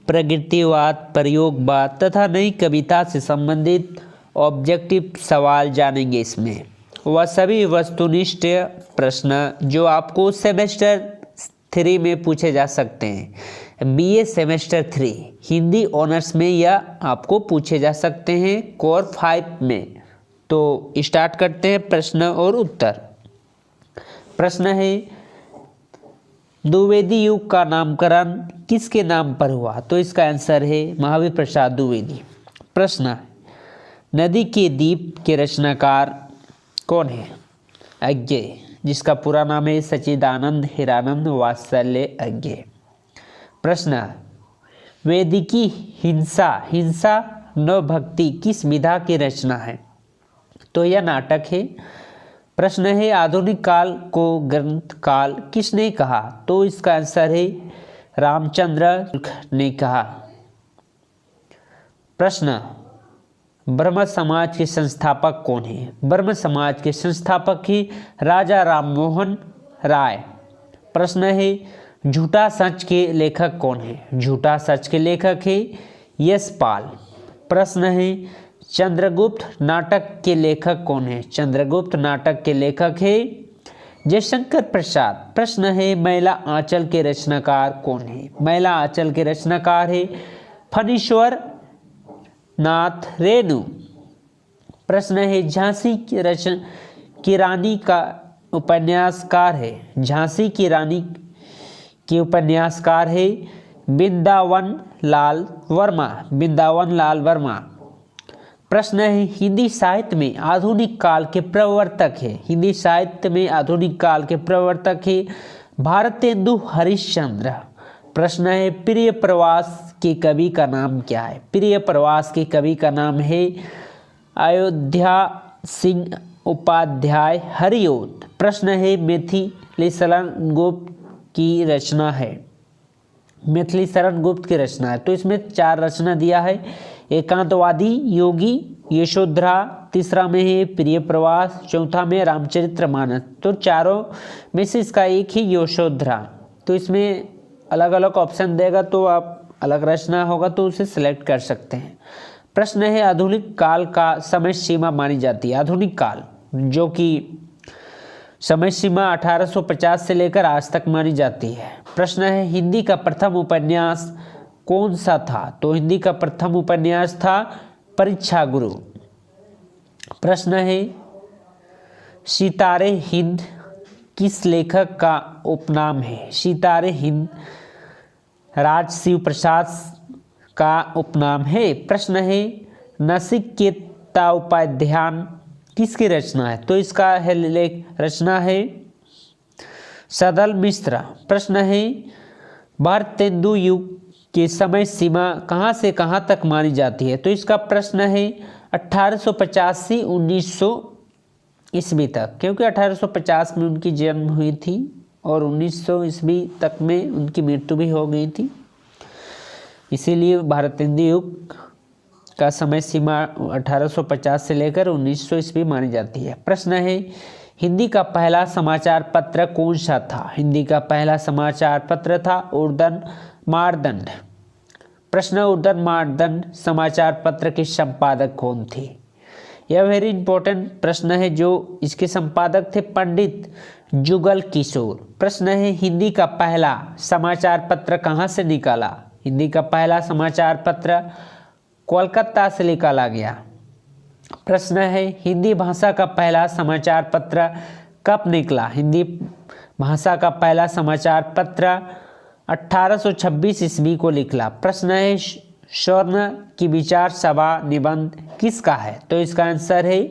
प्रगतिवाद, प्रयोगवाद तथा नई कविता से संबंधित ऑब्जेक्टिव सवाल जानेंगे। इसमें वह सभी वस्तुनिष्ठ प्रश्न जो आपको सेमेस्टर 3 में पूछे जा सकते हैं। बीए सेमेस्टर 3 हिंदी ऑनर्स में यह आपको पूछे जा सकते हैं कोर 5 में। तो स्टार्ट करते हैं प्रश्न और उत्तर। प्रश्न है, द्विवेदी युग का नामकरण किसके नाम पर हुआ? तो इसका आंसर है महावीर प्रसाद द्विवेदी। प्रश्न, नदी के दीप के रचनाकार कौन है? अज्ञेय, जिसका पूरा नाम है सच्चिदानंद हिरानंद वात्सल्य अज्ञेय। प्रश्न, वेदिकी हिंसा नव भक्ति किस विधा की रचना है? तो यह नाटक है। प्रश्न है, आधुनिक काल को ग्रंथ काल किसने कहा? तो इसका आंसर है रामचंद्र ने कहा। प्रश्न, ब्रह्म समाज के संस्थापक कौन है? ब्रह्म समाज के संस्थापक ही राजा राममोहन राय। प्रश्न है, झूठा सच के लेखक कौन है? झूठा सच के लेखक है यशपाल। प्रश्न है, चंद्रगुप्त नाटक के लेखक कौन है? चंद्रगुप्त नाटक के लेखक है जयशंकर प्रसाद। प्रश्न है, मैला आंचल के रचनाकार कौन है? मैला आंचल के रचनाकार है फणीश्वर नाथ रेणु। प्रश्न है, झांसी की रानी का उपन्यासकार है? झांसी की रानी के उपन्यासकार है वृंदावन लाल वर्मा। वृंदावन लाल वर्मा। प्रश्न है, हिंदी साहित्य में आधुनिक काल के प्रवर्तक है? हिंदी साहित्य में आधुनिक काल के प्रवर्तक है भारतेंदु हरिश्चंद्र। प्रश्न है, प्रिय प्रवास के कवि का नाम क्या है? प्रिय प्रवास के कवि का नाम है अयोध्या सिंह उपाध्याय हरिओत। प्रश्न है, मिथिलेशरण गुप्त की रचना है? मिथिलेशरण गुप्त की रचना है। तो इसमें 4 रचना दिया है, एकांतवादी योगी, यशोधरा, तीसरा में है प्रिय प्रवास, चौथा में रामचरितमानस। तो चारों में से इसका एक ही यशोधरा। तो इसमें अलग अलग ऑप्शन देगा, तो आप अलग रचना होगा तो उसे सिलेक्ट कर सकते हैं। प्रश्न है, आधुनिक काल का समय सीमा मानी जाती है? आधुनिक काल जो कि समय सीमा 1850 से लेकर आज तक मानी जाती है। प्रश्न है, हिंदी का प्रथम उपन्यास कौन सा था? तो हिंदी का प्रथम उपन्यास था परीक्षा गुरु। प्रश्न है, सितारे हिंद किस लेखक का उपनाम है? सितारे हिंद राजशिव प्रसाद का उपनाम है। प्रश्न है, नचिकेता उपाध्याय किसकी रचना है? तो इसका रचना है सदल मिश्र। प्रश्न है, भारतेंदु युग की समय सीमा कहाँ से कहाँ तक मानी जाती है? तो इसका प्रश्न है 1850 से 1900 ईस्वी तक, क्योंकि 1850 में उनकी जन्म हुई थी और 1900 ईस्वी तक में उनकी मृत्यु भी हो गई थी। इसीलिए भारतेंदु युग का समय सीमा 1850 से लेकर 1900 ईस्वी मानी जाती है। प्रश्न है, हिंदी का पहला समाचार पत्र कौन सा था? हिंदी का पहला समाचार पत्र था उर्दन मारदंड। प्रश्न, उर्दन मारदंड समाचार पत्र के संपादक कौन थे? यह वेरी इंपॉर्टेंट प्रश्न है। जो इसके संपादक थे पंडित जुगल किशोर। प्रश्न है, हिंदी का पहला समाचार पत्र कहाँ से निकाला? हिंदी का पहला समाचार पत्र कोलकाता से निकाला गया। प्रश्न है, हिंदी भाषा का पहला समाचार पत्र कब निकला? हिंदी भाषा का पहला समाचार पत्र 1826 ईस्वी को निकला। प्रश्न है, स्वर्ण की विचार सभा निबंध किसका है? तो इसका आंसर है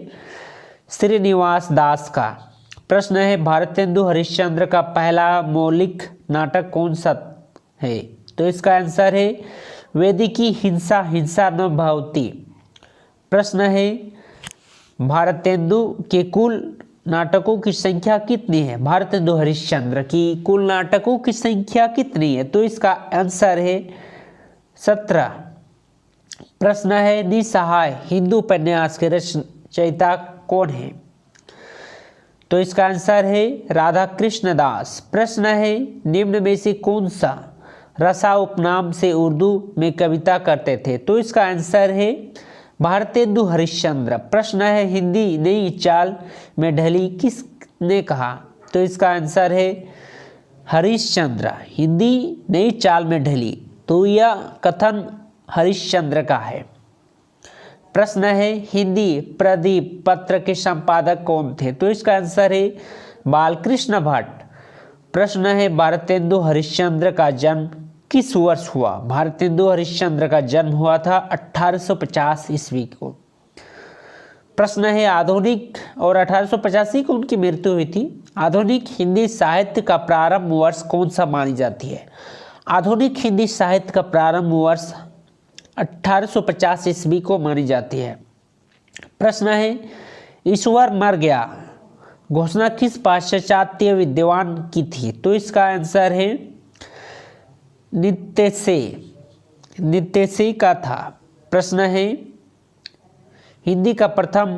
श्रीनिवास दास का। प्रश्न है, भारतेंदु हरिश्चंद्र का पहला मौलिक नाटक कौन सा है? तो इसका आंसर है वेदिकी हिंसा न भवति। प्रश्न है, भारतेंदु के कुल नाटकों की संख्या कितनी है? भारतेंदु हरिश्चंद्र की कुल नाटकों की संख्या कितनी है? तो इसका आंसर है 17। प्रश्न है, निसहाय हिंदू उपन्यास के रचयिता कौन है? तो इसका आंसर है राधा कृष्ण दास। प्रश्न है, निम्न में से कौन सा रसा उपनाम से उर्दू में कविता करते थे? तो इसका आंसर है भारतेंदु हरिश्चंद्र। प्रश्न है हिंदी नई चाल में ढली किसने कहा? तो इसका आंसर है हरिश्चंद्र। हिंदी नई चाल में ढली, तो यह कथन हरिश्चंद्र का है। प्रश्न है हिंदी प्रदीप पत्र के संपादक कौन थे? तो इसका आंसर है बालकृष्ण भट्ट। प्रश्न है भारतेंदु हरिश्चंद्र का जन्म किस वर्ष हुआ? भारतेंदु हरिश्चंद्र का जन्म हुआ था 1850 ईस्वी को। प्रश्न है आधुनिक, और 1885 को उनकी मृत्यु हुई थी। आधुनिक हिंदी साहित्य का प्रारंभ वर्ष कौन सा मानी जाती है? आधुनिक हिंदी साहित्य का प्रारंभ वर्ष 1850 ईस्वी को मानी जाती है। प्रश्न है ईश्वर मर गया घोषणा किस पाश्चात्य विद्वान की थी? तो इसका आंसर है नित्य का था। प्रश्न है हिंदी का प्रथम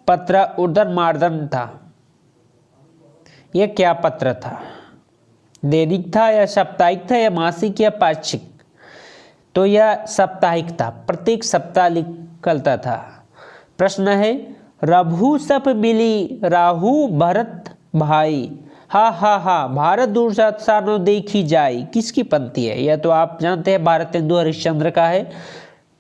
पत्र उर्दन मार्दन था, यह क्या पत्र था? दैनिक था या साप्ताहिक था या मासिक या पाक्षिक? तो यह साप्ताहिक था, प्रत्येक सप्ताह निकलता था। प्रश्न है रघु सप मिली राहु भरत भाई, हा हा हा भारत दुर्दशा नो देखी जाए, किसकी पंक्ति है? यह तो आप जानते हैं भारतेंदु हरिश्चंद्र का है।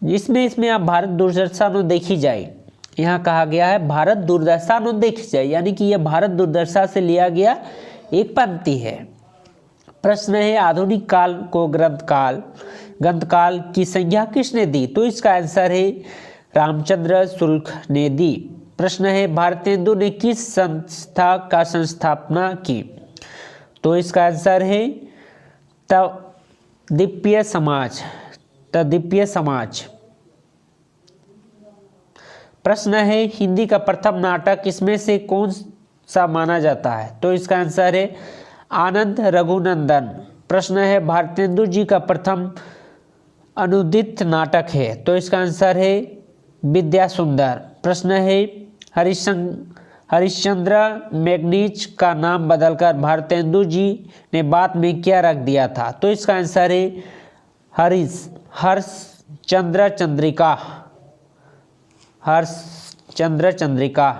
इसमें आप भारत दुर्दशा नो देखी जाए, यहाँ कहा गया है भारत दुर्दशा नो देखी जाए, यानी कि यह भारत दुर्दशा से लिया गया एक पंक्ति है। प्रश्न है आधुनिक काल को ग्रंथकाल की संज्ञा किसने दी? तो इसका आंसर है रामचंद्र शुक्ल ने दी। प्रश्न है भारतेंदु ने किस संस्था का संस्थापना की? तो इसका आंसर है तद्दीपीय समाज। प्रश्न है हिंदी का प्रथम नाटक इसमें से कौन सा माना जाता है? तो इसका आंसर है आनंद रघुनंदन। प्रश्न है भारतेंदु जी का प्रथम अनुदित नाटक है? तो इसका आंसर है विद्या सुंदर। प्रश्न है हरिश्चंद्र मैगनीज का नाम बदलकर भारतेंदु जी ने बाद में क्या रख दिया था? तो इसका आंसर है हर्षचंद्र चंद्रिका।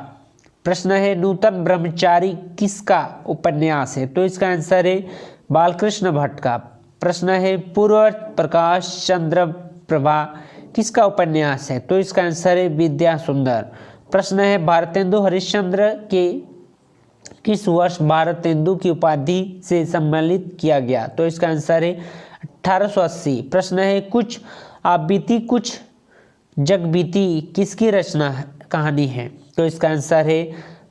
प्रश्न है नूतन ब्रह्मचारी किसका उपन्यास है? तो इसका आंसर है बालकृष्ण भट्ट का। प्रश्न है पूर्व प्रकाश चंद्र प्रभा किसका उपन्यास है? तो इसका आंसर है विद्या सुंदर। प्रश्न है भारतेंदु हरिश्चंद्र के किस वर्ष भारतेंदु की उपाधि से सम्मानित किया गया? तो इसका आंसर है 1880। प्रश्न है कुछ आप बीती कुछ जग बीती किसकी रचना कहानी है? तो इसका आंसर है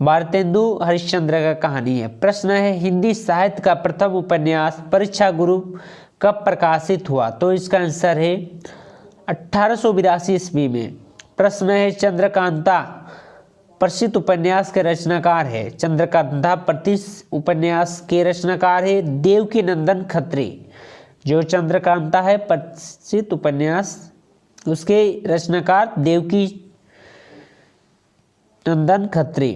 भारतेंदु हरिश्चंद्र का कहानी है। प्रश्न है हिंदी साहित्य का प्रथम उपन्यास परीक्षा गुरु कब प्रकाशित हुआ? तो इसका आंसर है 1882 ईस्वी में। प्रश्न है चंद्रकांता प्रसिद्ध उपन्यास के रचनाकार है? चंद्रकांता प्रसिद्ध उपन्यास के रचनाकार है देवकी नंदन खत्री। जो चंद्रकांता है प्रसिद्ध उपन्यास, उसके रचनाकार देवकी नंदन खत्री।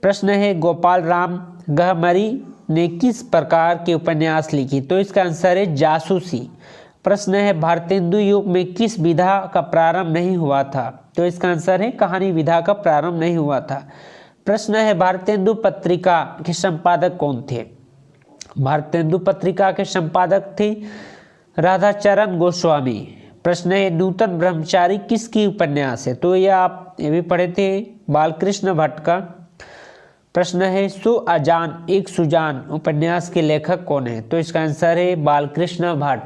प्रश्न है गोपाल राम गहमरी ने किस प्रकार के उपन्यास लिखी? तो इसका आंसर है जासूसी। प्रश्न है भारतेंदु युग में किस विधा का प्रारंभ नहीं हुआ था? तो इसका आंसर है कहानी विधा का प्रारंभ नहीं हुआ था। प्रश्न है भारतेंदु पत्रिका के संपादक कौन थे? भारतेंदु पत्रिका के संपादक थे राधाचरण गोस्वामी। प्रश्न है नूतन ब्रह्मचारी किसकी उपन्यास है? तो यह आप ये भी पढ़े थे बालकृष्ण भट्ट का। प्रश्न है सुअजान एक सुजान उपन्यास के लेखक कौन है? तो इसका आंसर है बालकृष्ण भट्ट।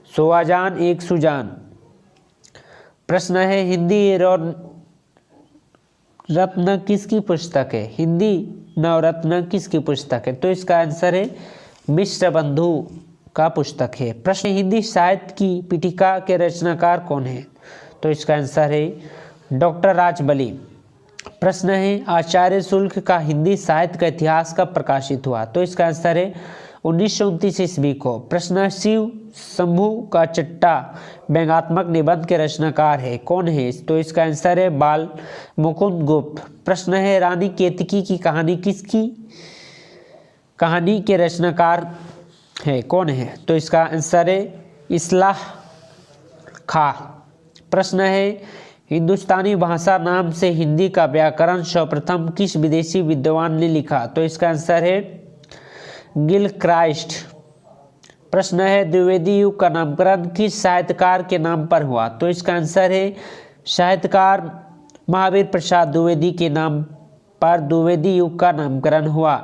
सुअजान एक सुजान। प्रश्न है हिंदी रत्न किसकी पुस्तक है? हिंदी नवरत्न किसकी पुस्तक है? तो इसका आंसर है मिश्र बंधु का पुस्तक है। प्रश्न हिंदी साहित्य की पीठिका के रचनाकार कौन है? तो इसका आंसर है डॉक्टर राजबली। प्रश्न है आचार्य शुल्क का हिंदी साहित्य का इतिहास कब प्रकाशित हुआ? तो इसका आंसर है 1929 ईस्वी को। प्रश्न शिव शंभू का चट्टा व्यंग्यात्मक निबंध के रचनाकार है कौन है? तो इसका आंसर है बाल मुकुंद गुप्त। प्रश्न है रानी केतकी की कहानी किसकी कहानी के रचनाकार है कौन है? तो इसका आंसर है इस्लाह खा। प्रश्न है हिंदुस्तानी भाषा नाम से हिंदी का व्याकरण सर्वप्रथम किस विदेशी विद्वान ने लिखा? तो इसका आंसर है गिलक्राइस्ट। प्रश्न है द्विवेदी युग का नामकरण किस साहित्यकार के नाम पर हुआ? तो इसका आंसर है साहित्यकार महावीर प्रसाद द्विवेदी के नाम पर द्विवेदी युग का नामकरण हुआ।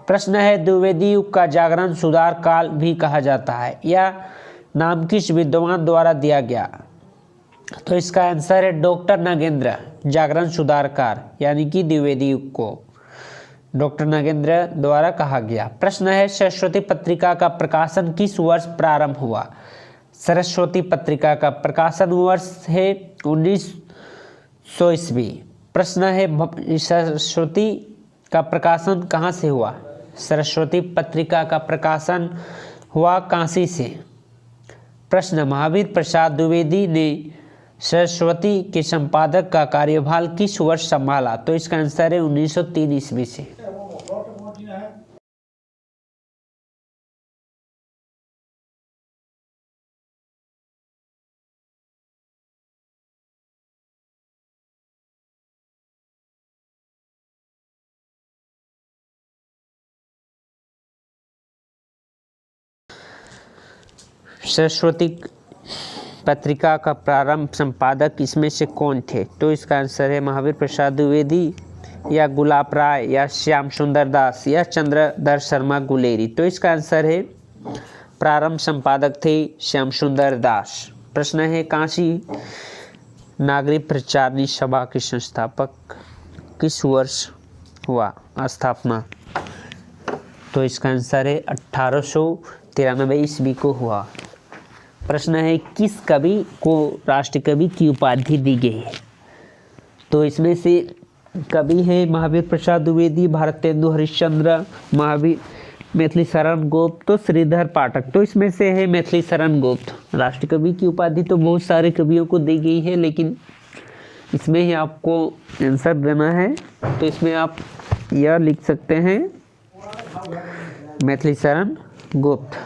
प्रश्न है द्विवेदी युग का जागरण सुधार काल भी कहा जाता है, यह नाम किस विद्वान द्वारा दिया गया? तो इसका आंसर है डॉक्टर नागेंद्र। जागरण सुधारकार यानी कि द्विवेदी युग को डॉक्टर नागेंद्र द्वारा कहा गया। प्रश्न है सरस्वती पत्रिका का प्रकाशन किस वर्ष प्रारंभ हुआ? सरस्वती पत्रिका का प्रकाशन वर्ष है 1900 ईस्वी। प्रश्न है सरस्वती का प्रकाशन कहाँ से हुआ? सरस्वती पत्रिका का प्रकाशन हुआ काशी से। प्रश्न महावीर प्रसाद द्विवेदी ने सरस्वती के संपादक का कार्यभार किस वर्ष संभाला? तो इसका आंसर है 1903 ईस्वी से। सरस्वती पत्रिका का प्रारंभ संपादक इसमें से कौन थे? तो इसका आंसर है महावीर प्रसाद द्विवेदी या गुलाब राय या श्याम सुंदर दास या चंद्रधर शर्मा गुलेरी। तो इसका आंसर है प्रारंभ संपादक थे श्याम सुंदर दास। प्रश्न है काशी नागरिक प्रचारणी सभा के संस्थापक किस वर्ष हुआ स्थापना? तो इसका आंसर है 1893 ईस्वी को हुआ। प्रश्न है किस कवि को राष्ट्रकवि की उपाधि दी गई है? तो इसमें से कवि है महावीर प्रसाद द्विवेदी, भारतेंदु हरिश्चंद्र, महावीर मैथिली शरण गुप्त, तो श्रीधर पाठक। तो इसमें से है मैथिली शरण गुप्त। राष्ट्रकवि की उपाधि तो बहुत सारे कवियों को दी गई है, लेकिन इसमें ही आपको आंसर देना है। तो इसमें आप यह लिख सकते हैं मैथिली शरण गुप्त।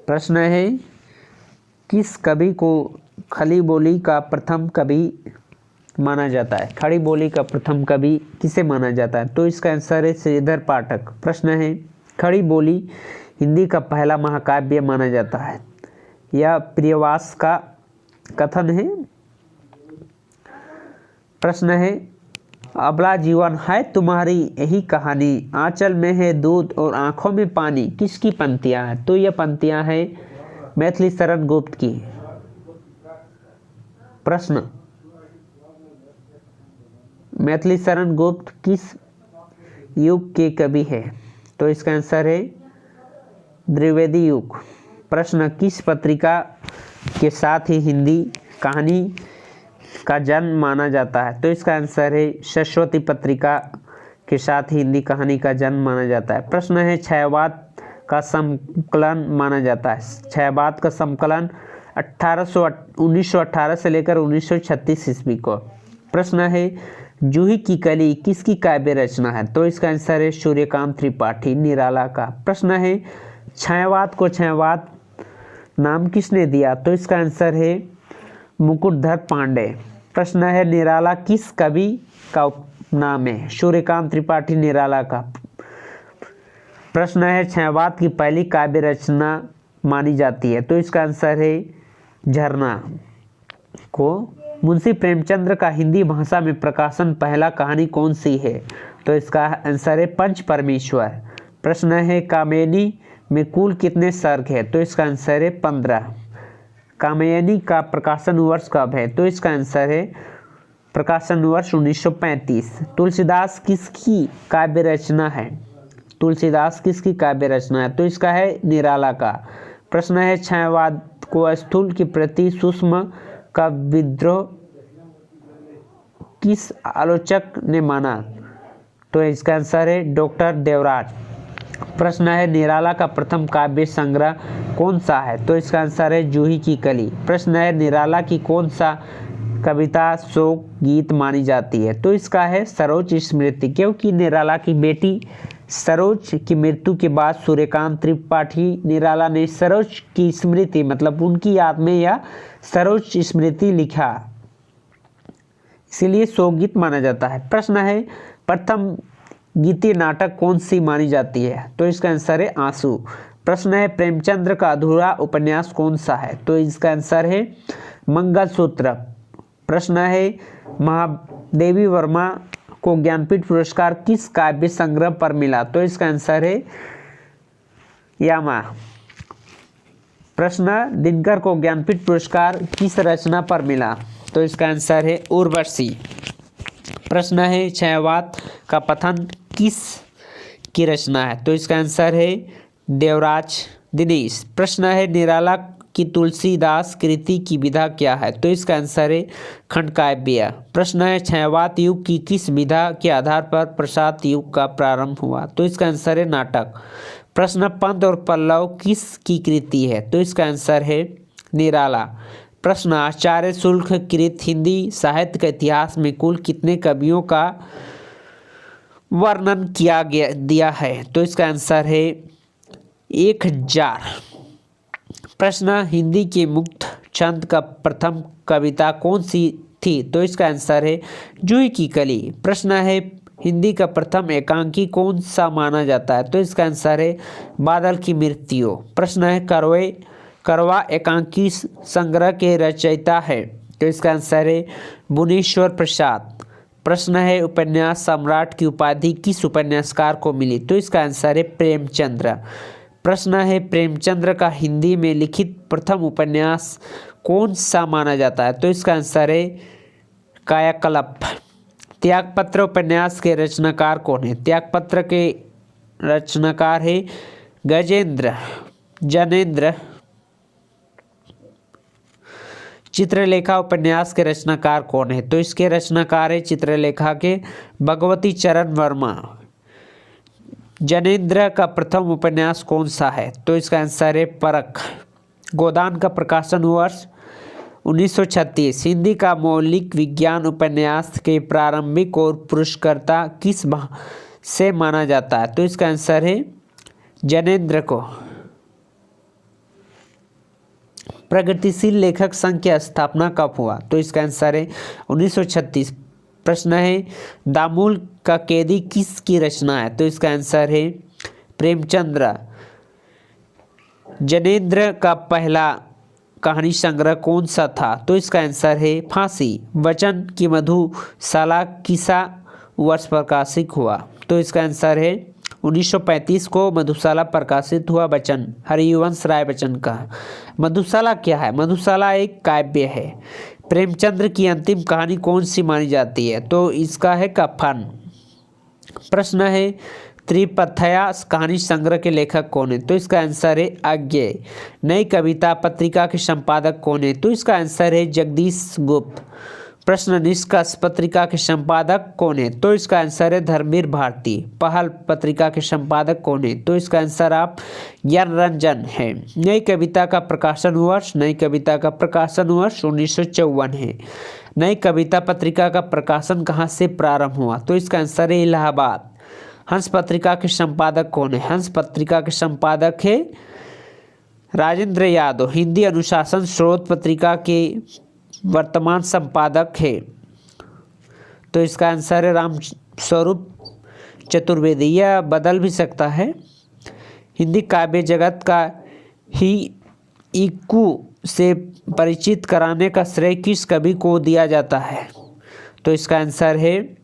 प्रश्न है किस कवि को खड़ी बोली का प्रथम कवि माना जाता है? खड़ी बोली का प्रथम कवि किसे माना जाता है? तो इसका आंसर है श्रीधर पाठक। प्रश्न है खड़ी बोली हिंदी का पहला महाकाव्य माना जाता है, यह प्रियवास का कथन है। प्रश्न है अबला जीवन है तुम्हारी यही कहानी, आंचल में है दूध और आंखों में पानी, किसकी पंक्तियां हैं? तो यह पंक्तियां हैं मैथिली शरण गुप्त की। प्रश्न मैथिली शरण गुप्त किस युग के कवि है? तो इसका आंसर है द्विवेदी युग। प्रश्न किस पत्रिका के साथ ही हिंदी कहानी का जन्म माना जाता है? तो इसका आंसर है सरस्वती पत्रिका के साथ हिंदी कहानी का जन्म माना जाता है। प्रश्न है छायावाद का संकलन माना जाता है। छायावाद का संकलन 1918 से लेकर 1936 ईस्वी को। प्रश्न है जूही की कली किसकी काव्य रचना है? तो इसका आंसर है सूर्यकांत त्रिपाठी निराला का। प्रश्न है छायावाद को छायावाद नाम किसने दिया? तो इसका आंसर है मुकुटधर पांडे। प्रश्न है निराला किस कवि का नाम है? सूर्यकांत त्रिपाठी निराला का। प्रश्न है छायावाद की पहली काव्य रचना मानी जाती है? तो इसका आंसर है झरना को। मुंशी प्रेमचंद्र का हिंदी भाषा में प्रकाशन पहला कहानी कौन सी है? तो इसका आंसर है पंच परमेश्वर। प्रश्न है कामयनी में कुल कितने सर्ग है? तो इसका आंसर है 15। कामयनी का प्रकाशन वर्ष कब है? तो इसका आंसर है प्रकाशन वर्ष 1935। तुलसीदास किसकी काव्य रचना है? तुलसीदास किसकी काव्य रचना है? तो इसका है निराला का। प्रश्न है छायावाद को स्थूल के प्रति सूक्ष्म का विद्रोह किस आलोचक ने माना? तो इसका आंसर है डॉक्टर देवराज। प्रश्न है निराला का प्रथम काव्य संग्रह कौन सा है? तो इसका आंसर है जूही की कली। प्रश्न है निराला की कौन सा कविता शोक गीत मानी जाती है? तो इसका है सरोज स्मृति, क्योंकि निराला की बेटी सरोज की मृत्यु के बाद सूर्यकांत त्रिपाठी निराला ने सरोज की स्मृति मतलब उनकी याद में या सरोज स्मृति लिखा, इसीलिए शोकगीत माना जाता है। प्रश्न है प्रथम गीतीय नाटक कौन सी मानी जाती है, तो इसका आंसर है आंसू। प्रश्न है प्रेमचंद्र का अधूरा उपन्यास कौन सा है, तो इसका आंसर है मंगलसूत्र। प्रश्न है महादेवी वर्मा को ज्ञानपीठ पुरस्कार किस काव्य संग्रह पर मिला, तो इसका आंसर है यामा। प्रश्न दिनकर को ज्ञानपीठ पुरस्कार किस रचना पर मिला, तो इसका आंसर है उर्वशी। प्रश्न है छायावाद का पतन किस की रचना है, तो इसका आंसर है देवराज दिनेश। प्रश्न है निराला की तुलसीदास कृति की विधा क्या है, तो इसका आंसर है खंडकाव्य। प्रश्न है छायावाद युग की किस विधा के आधार पर प्रसाद युग का प्रारंभ हुआ, तो इसका आंसर है नाटक। प्रश्न पंत और पल्लव किस की कृति है, तो इसका आंसर है निराला। प्रश्न आचार्य शुल्क कृत हिंदी साहित्य के इतिहास में कुल कितने कवियों का वर्णन किया गया दिया है, तो इसका आंसर है 1000। प्रश्न हिंदी के मुक्त छंद का प्रथम कविता कौन सी थी, तो इसका आंसर है जूही की कली। प्रश्न है हिंदी का प्रथम एकांकी कौन सा माना जाता है, तो इसका आंसर है बादल की मृत्यु। प्रश्न है करवा एकांकी संग्रह के रचयिता है, तो इसका आंसर है भुवनेश्वर प्रसाद। प्रश्न है उपन्यास सम्राट की उपाधि किस उपन्यासकार को मिली, तो इसका आंसर है प्रेमचंद्र। प्रश्न है प्रेमचंद्र का हिंदी में लिखित प्रथम उपन्यास कौन सा माना जाता है, तो इसका आंसर है कायाकल्प। त्यागपत्र उपन्यास के रचनाकार कौन है, त्यागपत्र के रचनाकार है जनेंद्र। चित्रलेखा उपन्यास के रचनाकार कौन है, तो इसके रचनाकार है चित्रलेखा के भगवती चरण वर्मा। जनेंद्र का प्रथम उपन्यास कौन सा है, तो इसका आंसर है परख। गोदान का प्रकाशन वर्ष 1936। हिंदी का मौलिक विज्ञान उपन्यास के प्रारंभिक और पुरस्कर्ता किस से माना जाता है, तो इसका आंसर है जनेंद्र को। प्रगतिशील लेखक संघ की स्थापना कब हुआ, तो इसका आंसर है 1936। प्रश्न है दामूल का कैदी किस की रचना है, तो इसका आंसर है प्रेमचंद्र। जनेंद्र का पहला कहानी संग्रह कौन सा था, तो इसका आंसर है फांसी। वचन की मधुशाला किसा वर्ष प्रकाशित हुआ, तो इसका आंसर है 1935 को मधुशाला प्रकाशित हुआ। बच्चन हरिवंश राय बच्चन का। मधुशाला क्या है, मधुशाला एक काव्य है। प्रेमचंद्र की अंतिम कहानी कौन सी मानी जाती है, तो इसका है कफन। प्रश्न है त्रिपथया कहानी संग्रह के लेखक कौन है, तो इसका आंसर है अज्ञेय। नई कविता पत्रिका के संपादक कौन है, तो इसका आंसर है जगदीश गुप्त। प्रश्न निष्कर्ष पत्रिका के संपादक कौन है, तो इसका आंसर है धर्मवीर भारती। पहल पत्रिका के संपादक कौन है, तो इसका आंसर आप ज्ञान रंजन है। नई कविता का प्रकाशन वर्ष 1954 है। नई कविता पत्रिका का प्रकाशन कहाँ से प्रारंभ हुआ, तो इसका आंसर है इलाहाबाद। हंस पत्रिका के संपादक कौन है, हंस पत्रिका के संपादक है राजेंद्र यादव। हिंदी अनुशासन स्रोत पत्रिका के वर्तमान संपादक है, तो इसका आंसर है राम स्वरूप चतुर्वेदी। यह बदल भी सकता है। हिंदी काव्य जगत का ही इक्कू से परिचित कराने का श्रेय किस कवि को दिया जाता है, तो इसका आंसर है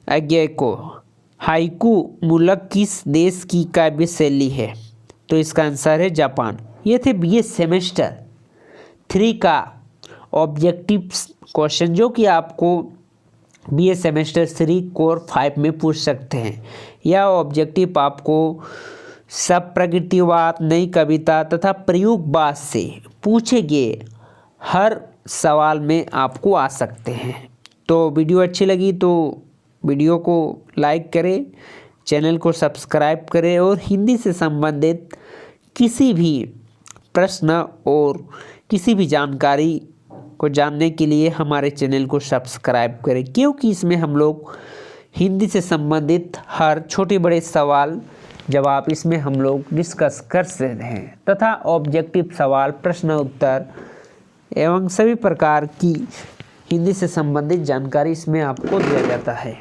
अज्ञेय को। हाइकू मूलक किस देश की काव्य शैली है, तो इसका आंसर है जापान। ये थे बीए सेमेस्टर 3 का ऑब्जेक्टिव क्वेश्चन जो कि आपको बीए सेमेस्टर 3 कोर 5 में पूछ सकते हैं। यह ऑब्जेक्टिव आपको सब प्रगतिवाद, नई कविता तथा प्रयोगवाद से पूछे गए हर सवाल में आपको आ सकते हैं। तो वीडियो अच्छी लगी तो वीडियो को लाइक करें, चैनल को सब्सक्राइब करें और हिंदी से संबंधित किसी भी प्रश्न और किसी भी जानकारी को जानने के लिए हमारे चैनल को सब्सक्राइब करें, क्योंकि इसमें हम लोग हिंदी से संबंधित हर छोटे बड़े सवाल जवाब इसमें हम लोग डिस्कस कर सकते हैं तथा ऑब्जेक्टिव सवाल, प्रश्न उत्तर एवं सभी प्रकार की हिंदी से संबंधित जानकारी इसमें आपको दिया जाता है।